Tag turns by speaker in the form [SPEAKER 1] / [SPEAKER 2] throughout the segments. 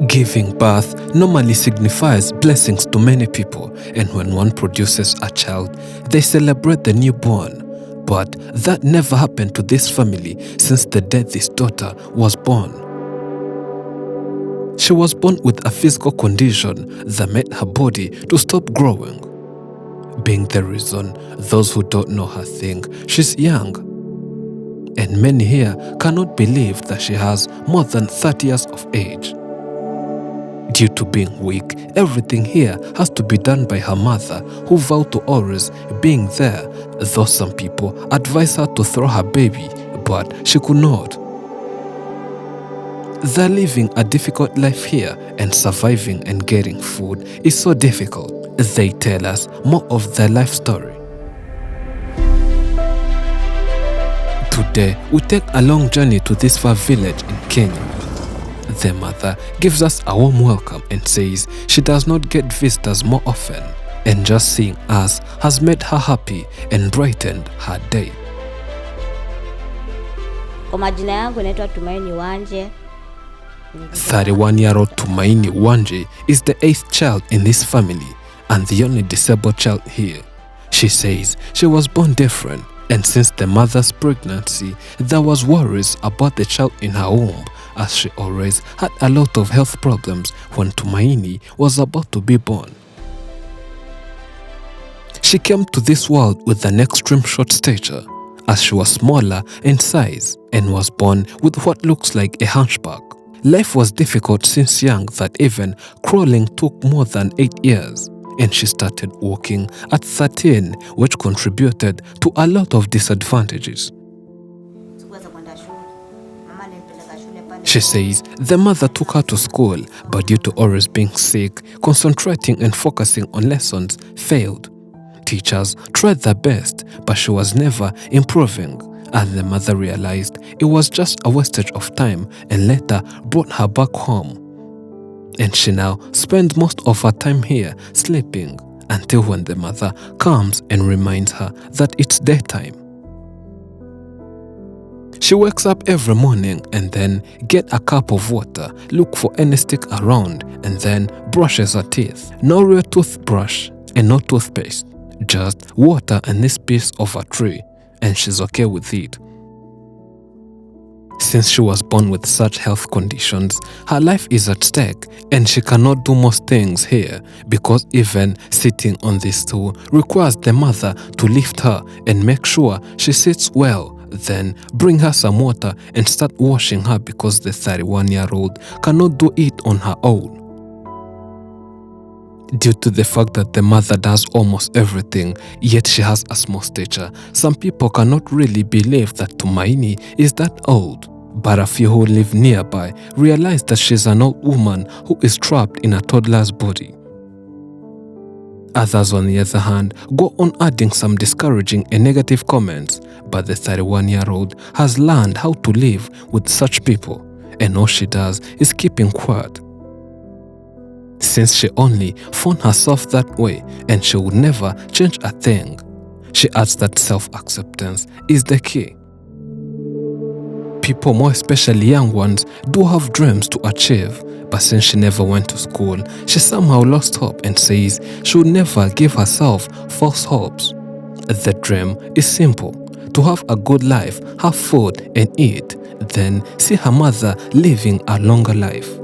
[SPEAKER 1] Giving birth normally signifies blessings to many people, and when one produces a child, they celebrate the newborn. But that never happened to this family since the day this daughter was born. She was born with a physical condition that made her body to stop growing, being the reason those who don't know her think she's young. And many here cannot believe that she has more than 30 years of age. Due to being weak, everything here has to be done by her mother, who vowed to always being there, though some people advise her to throw her baby, but she could not. They're living a difficult life here, and surviving and getting food is so difficult. They tell us more of their life story. Today, we take a long journey to this far village in Kenya. The mother gives us a warm welcome and says she does not get visitors more often, and just seeing us has made her happy and brightened her day.
[SPEAKER 2] Kwa majina yangu naitwa Tumaini Wanje.
[SPEAKER 1] 31-year-old Tumaini Wanje is the 8th child in this family and the only disabled child here. She says she was born different, and since the mother's pregnancy, there was worries about the child in her womb, as she always had a lot of health problems when Tumaini was about to be born. She came to this world with an extreme short stature, as she was smaller in size and was born with what looks like a hunchback. Life was difficult since young, that even crawling took more than 8 years, and she started walking at 13, which contributed to a lot of disadvantages. She says the mother took her to school, but due to always being sick, concentrating and focusing on lessons failed. Teachers tried their best, but she was never improving, and the mother realized it was just a wastage of time and later brought her back home. And she now spends most of her time here sleeping, until when the mother comes and reminds her that it's daytime. She wakes up every morning and then get a cup of water, look for any stick around, and then brushes her teeth. No real toothbrush and no toothpaste, just water and this piece of a tree, and she's okay with it. Since she was born with such health conditions, her life is at stake, and she cannot do most things here, because even sitting on this stool requires the mother to lift her and make sure she sits well, then bring her some water and start washing her, because the 31-year-old cannot do it on her own. Due to the fact that the mother does almost everything, yet she has a small stature, some people cannot really believe that Tumaini is that old. But a few who live nearby realize that she's an old woman who is trapped in a toddler's body. Others, on the other hand, go on adding some discouraging and negative comments, but the 31-year-old has learned how to live with such people, and all she does is keeping quiet. Since she only found herself that way, and she would never change a thing, she adds that self-acceptance is the key. People, more especially young ones, do have dreams to achieve, but since she never went to school, she somehow lost hope and says she would never give herself false hopes. The dream is simple: to have a good life, have food and eat, then see her mother living a longer life.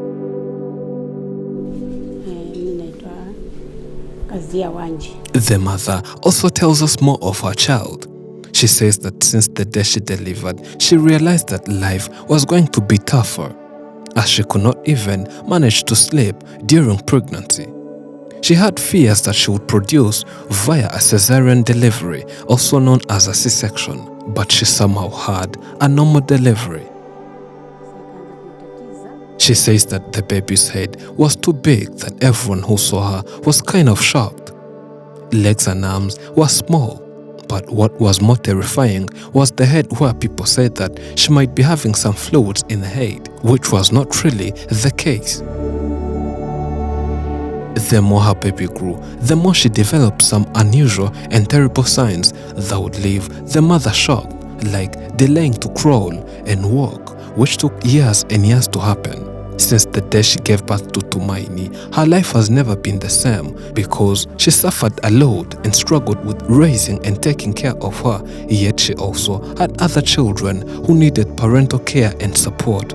[SPEAKER 1] The mother also tells us more of her child. She says that since the day she delivered, she realized that life was going to be tougher, as she could not even manage to sleep during pregnancy. She had fears that she would produce via a cesarean delivery, also known as a C-section, but she somehow had a normal delivery. She says that the baby's head was too big that everyone who saw her was kind of shocked. Legs and arms were small, but what was more terrifying was the head, where people said that she might be having some fluids in the head, which was not really the case. The more her baby grew, the more she developed some unusual and terrible signs that would leave the mother shocked, like delaying to crawl and walk, which took years and years to happen. Since the day she gave birth to Tumaini, her life has never been the same because she suffered a lot and struggled with raising and taking care of her, yet she also had other children who needed parental care and support.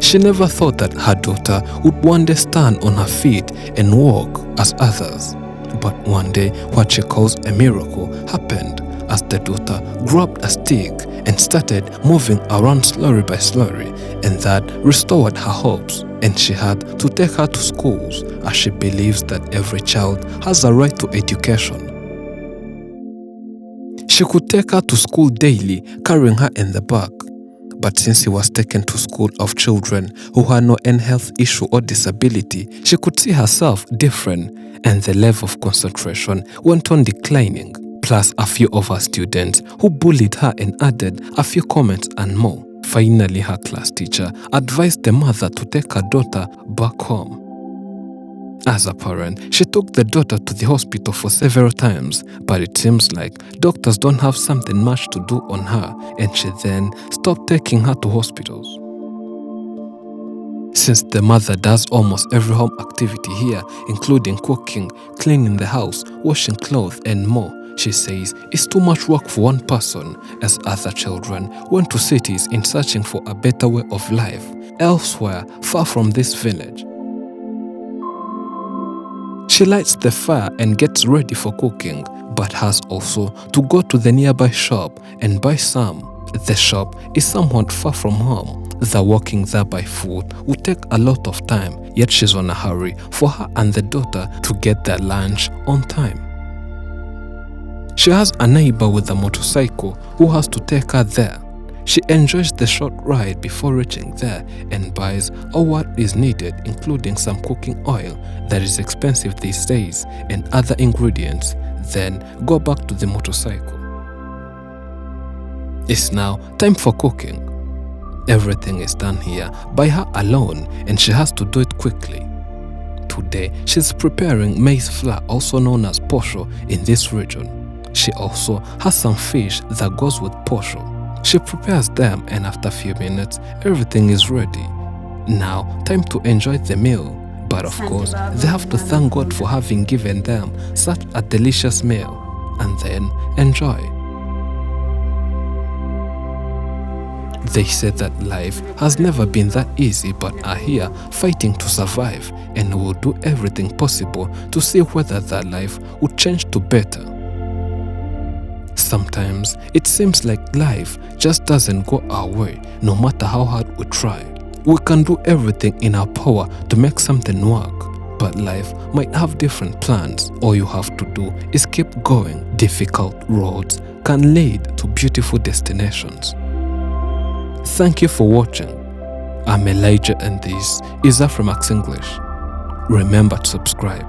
[SPEAKER 1] She never thought that her daughter would one day stand on her feet and walk as others. But one day, what she calls a miracle happened as the daughter grabbed a stick and started moving around slowly by slowly, and that restored her hopes, and she had to take her to schools as she believes that every child has a right to education. She could take her to school daily, carrying her in the back. But since he was taken to school of children who had no any health issue or disability, she could see herself different, and the level of concentration went on declining. Plus a few of her students who bullied her and added a few comments and more. Finally, her class teacher advised the mother to take her daughter back home. As a parent, she took the daughter to the hospital for several times, but it seems like doctors don't have something much to do on her, and she then stopped taking her to hospitals. Since the mother does almost every home activity here, including cooking, cleaning the house, washing clothes, and more, she says it's too much work for one person, as other children went to cities in searching for a better way of life, elsewhere far from this village. She lights the fire and gets ready for cooking, but has also to go to the nearby shop and buy some. The shop is somewhat far from home. The walking there by foot would take a lot of time, yet she's on a hurry for her and the daughter to get their lunch on time. She has a neighbor with a motorcycle who has to take her there. She enjoys the short ride before reaching there and buys all what is needed, including some cooking oil that is expensive these days and other ingredients, then go back to the motorcycle. It's now time for cooking. Everything is done here by her alone, and she has to do it quickly. Today, she's preparing maize flour, also known as posho in this region. She also has some fish that goes with posho. She prepares them, and after a few minutes, everything is ready. Now, time to enjoy the meal. But of course, they have to thank God for having given them such a delicious meal, and then enjoy. They say that life has never been that easy, but are here fighting to survive, and will do everything possible to see whether their life would change to better. Sometimes it seems like life just doesn't go our way, no matter how hard we try. We can do everything in our power to make something work, but life might have different plans. All you have to do is keep going. Difficult roads can lead to beautiful destinations. Thank you for watching. I'm Elijah, and this is Afrimax English. Remember to subscribe.